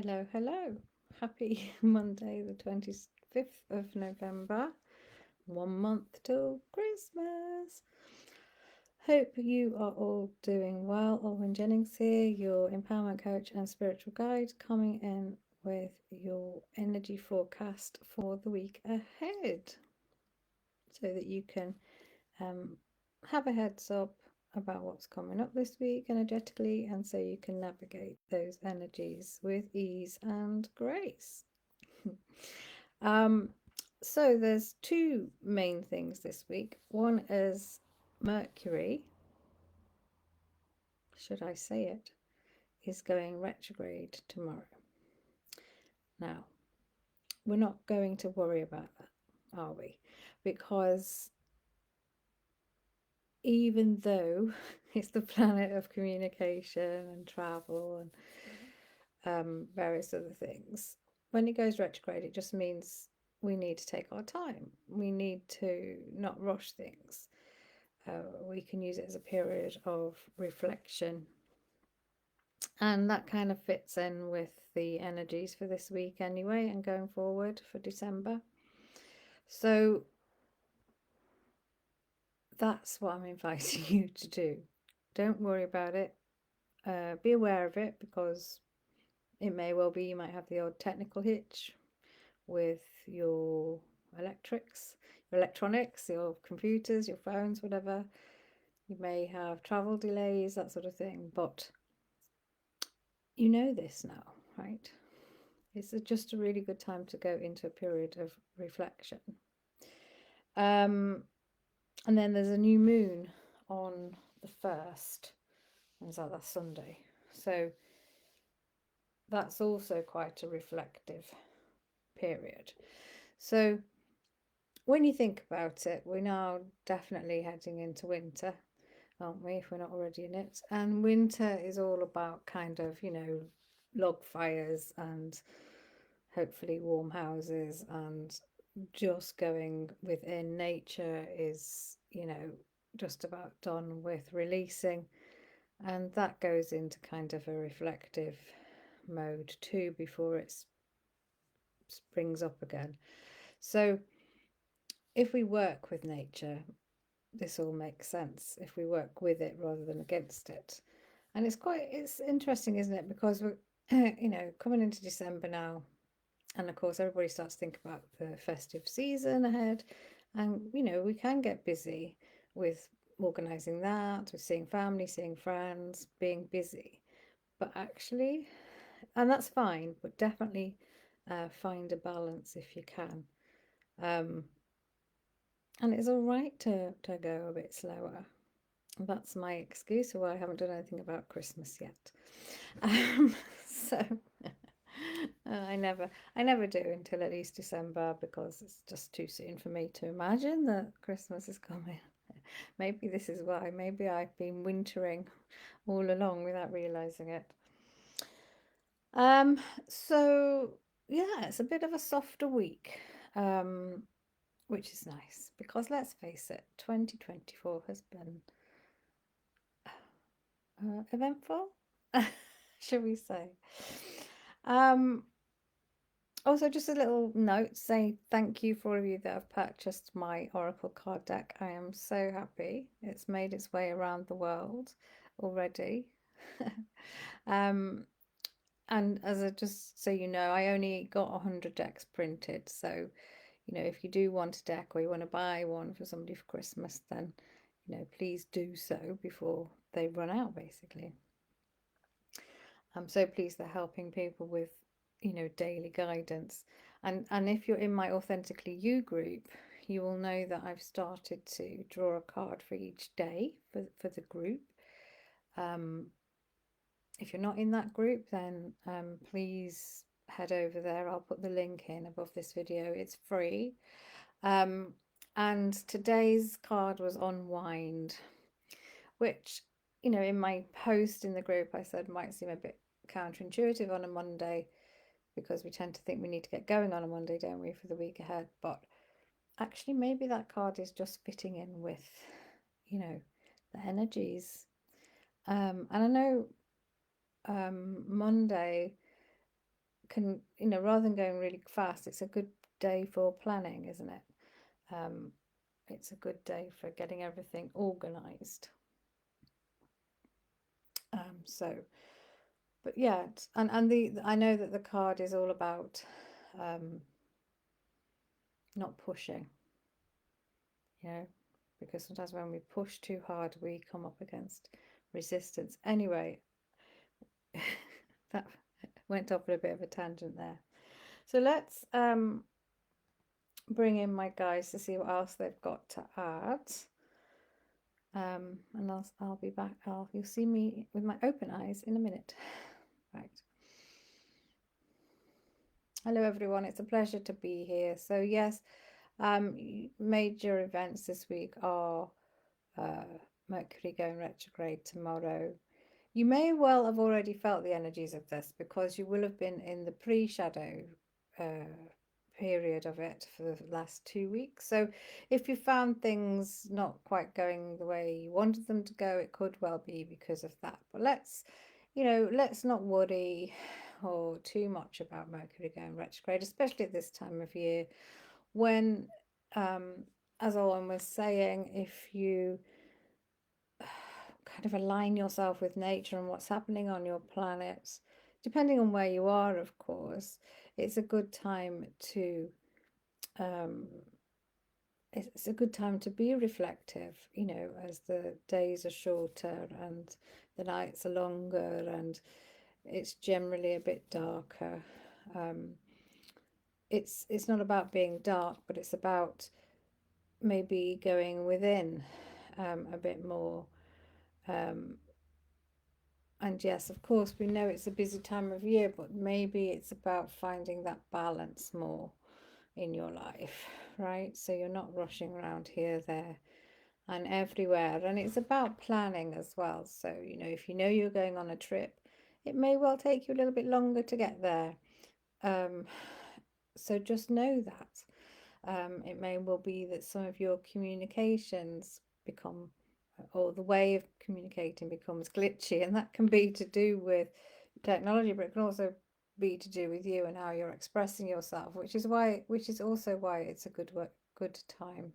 Hello, hello. Happy Monday, the 25th of November. 1 month till Christmas. Hope you are all doing well. Alwyn Jennings here, your empowerment coach and spiritual guide, coming in with your energy forecast for the week ahead so that you can have a heads up about what's coming up this week energetically, and so you can navigate those energies with ease and grace. So there's two main things this week. One is Mercury, should I say it, is going retrograde tomorrow. Now, we're not going to worry about that, are we? Because even though it's the planet of communication and travel and various other things, when it goes retrograde, it just means we need to take our time. We need to not rush things. We can use it as a period of reflection, and that kind of fits in with the energies for this week anyway, and going forward for December. So that's what I'm inviting you to do. Don't worry about it. Be aware of it, because it may well be you might have the odd technical hitch with your electronics, your computers, your phones, whatever. You may have travel delays, that sort of thing, but you know this now, right? It's just a really good time to go into a period of reflection. And then there's a new moon on the 1st, and so that's Sunday. So that's also quite a reflective period. So when you think about it, we're now definitely heading into winter, aren't we, if we're not already in it? And winter is all about kind of, log fires and hopefully warm houses, and just going within nature is, just about done with releasing. And that goes into kind of a reflective mode too before it springs up again. So if we work with nature, this all makes sense. If we work with it rather than against it. And it's interesting, isn't it? Because we're, coming into December now. And of course, everybody starts to think about the festive season ahead. And, we can get busy with organising that, with seeing family, seeing friends, being busy. But actually, and that's fine, but definitely find a balance if you can. And it's all right to go a bit slower. That's my excuse for why I haven't done anything about Christmas yet. So I never do until at least December, because it's just too soon for me to imagine that Christmas is coming. Maybe this is why. Maybe I've been wintering all along without realizing it. So yeah, it's a bit of a softer week, which is nice, because let's face it, 2024 has been eventful, shall we say. Also, just a little note saying thank you for all of you that have purchased my Oracle card deck. I am so happy. It's made its way around the world already. And just so you know, I only got 100 decks printed. So, if you do want a deck, or you want to buy one for somebody for Christmas, then, please do so before they run out, basically. I'm so pleased they're helping people with, daily guidance. And if you're in my Authentically You group, you will know that I've started to draw a card for each day for the group. If you're not in that group, then please head over there. I'll put the link in above this video. It's free. And today's card was Unwind, which, in my post in the group, I said might seem a bit counterintuitive on a Monday, because we tend to think we need to get going on a Monday, don't we, for the week ahead. But actually, maybe that card is just fitting in with, the energies. And I know Monday can, rather than going really fast, it's a good day for planning, isn't it? Um, it's a good day for getting everything organized. So, but yeah, and the I know that the card is all about um, not pushing, you know, because sometimes when we push too hard, we come up against resistance. Anyway, that went off on a bit of a tangent there. So let's bring in my guys to see what else they've got to add. And I'll be back. You'll see me with my open eyes in a minute. Right. Hello everyone. It's a pleasure to be here. So yes, major events this week are uh, Mercury going retrograde tomorrow. You may well have already felt the energies of this because you will have been in the pre-shadow uh, period of it for the last 2 weeks. So if you found things not quite going the way you wanted them to go, it could well be because of that. But let's not worry or too much about Mercury going retrograde, especially at this time of year when, as Owen was saying, if you kind of align yourself with nature and what's happening on your planet, depending on where you are, of course, it's a good time to um, it's a good time to be reflective, as the days are shorter and the nights are longer and it's generally a bit darker. Um, it's not about being dark, but it's about maybe going within a bit more. Um, and yes, of course, we know it's a busy time of year, but maybe it's about finding that balance more in your life, right? So you're not rushing around here, there, and everywhere. And it's about planning as well. So, if you know you're going on a trip, it may well take you a little bit longer to get there. So just know that. It may well be that some of your communications become, or the way of communicating becomes glitchy, and that can be to do with technology, but it can also be to do with you and how you're expressing yourself, which is also why it's a good time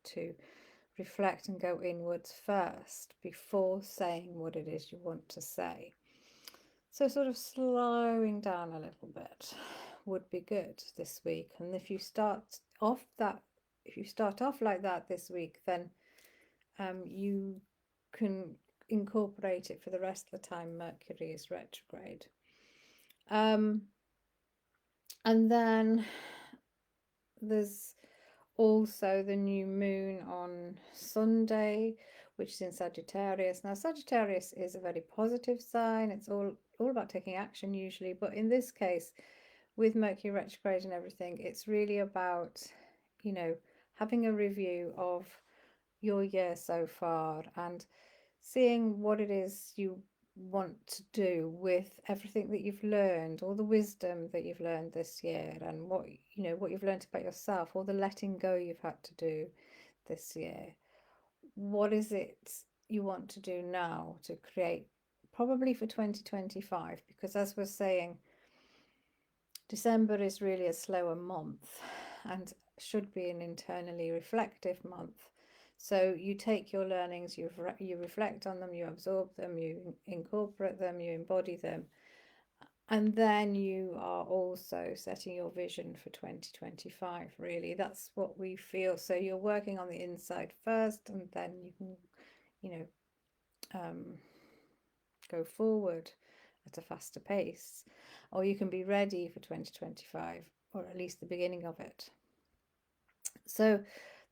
to reflect and go inwards first before saying what it is you want to say. So sort of slowing down a little bit would be good this week. And if you start off like that this week, then you can incorporate it for the rest of the time Mercury is retrograde. And then there's also the new moon on Sunday, which is in Sagittarius. Now, Sagittarius is a very positive sign. It's all about taking action usually, but in this case, with Mercury retrograde and everything, it's really about, having a review of your year so far and seeing what it is you want to do with everything that you've learned, all the wisdom that you've learned this year, and what you've learned about yourself, all the letting go you've had to do this year. What is it you want to do now to create, probably for 2025? Because as we're saying, December is really a slower month and should be an internally reflective month. So you take your learnings, you reflect on them, you absorb them, you incorporate them, you embody them, and then you are also setting your vision for 2025. Really, that's what we feel. So you're working on the inside first, and then you can, go forward at a faster pace, or you can be ready for 2025, or at least the beginning of it. So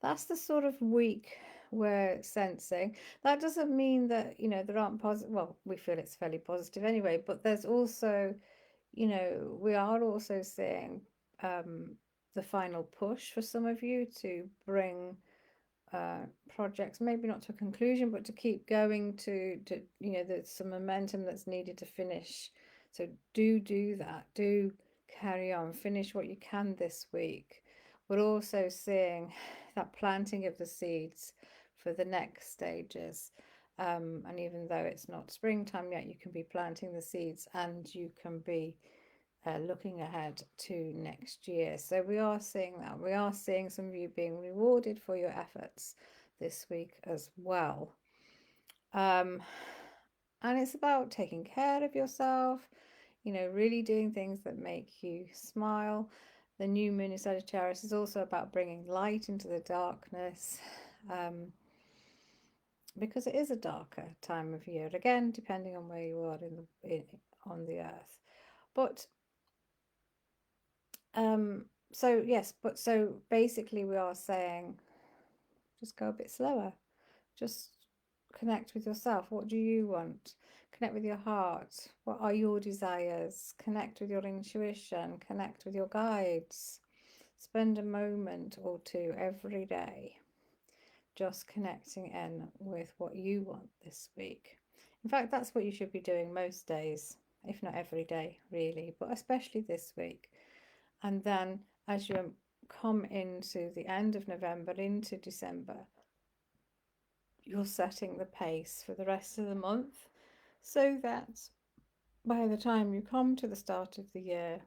that's the sort of week we're sensing. That doesn't mean that, there aren't positive, well, we feel it's fairly positive anyway, but there's also, we are also seeing the final push for some of you to bring projects maybe not to a conclusion, but to keep going, to there's some momentum that's needed to finish. So do that, do carry on, finish what you can this week. We're also seeing that planting of the seeds for the next stages, and even though it's not springtime yet, you can be planting the seeds, and you can be looking ahead to next year. So we are seeing that. We are seeing some of you being rewarded for your efforts this week as well. And it's about taking care of yourself, really doing things that make you smile. The new moon in Sagittarius is also about bringing light into the darkness, because it is a darker time of year, again, depending on where you are on the earth. But so basically we are saying just go a bit slower, just connect with yourself. What do you want? Connect with your heart. What are your desires? Connect with your intuition, connect with your guides. Spend a moment or two every day just connecting in with what you want this week. In fact, that's what you should be doing most days, if not every day, really, but especially this week. And then as you come into the end of November, into December, you're setting the pace for the rest of the month so that by the time you come to the start of the year,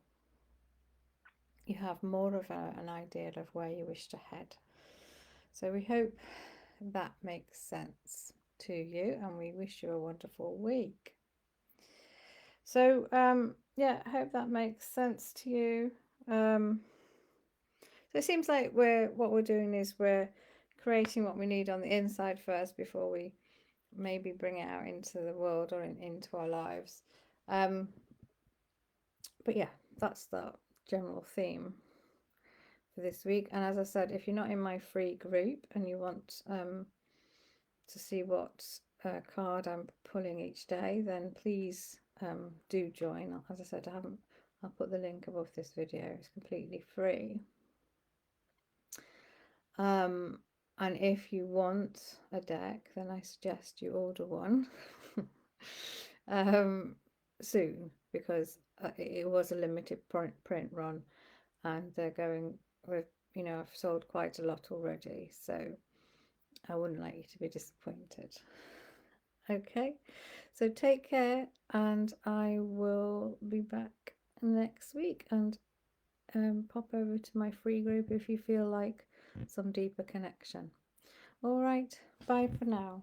you have more of an idea of where you wish to head. So we hope that makes sense to you, and we wish you a wonderful week. So yeah, I hope that makes sense to you. So it seems like what we're doing is we're creating what we need on the inside first before we maybe bring it out into the world or into our lives. But yeah, that's the general theme for this week. And as I said, if you're not in my free group and you want to see what card I'm pulling each day, then please do join. As I said, I'll put the link above this video. It's completely free. And if you want a deck, then I suggest you order one soon, because it was a limited print run, and they're going with, I've sold quite a lot already, so I wouldn't like you to be disappointed. Okay, so take care, and I will be back next week, and pop over to my free group if you feel like some deeper connection. All right, bye for now.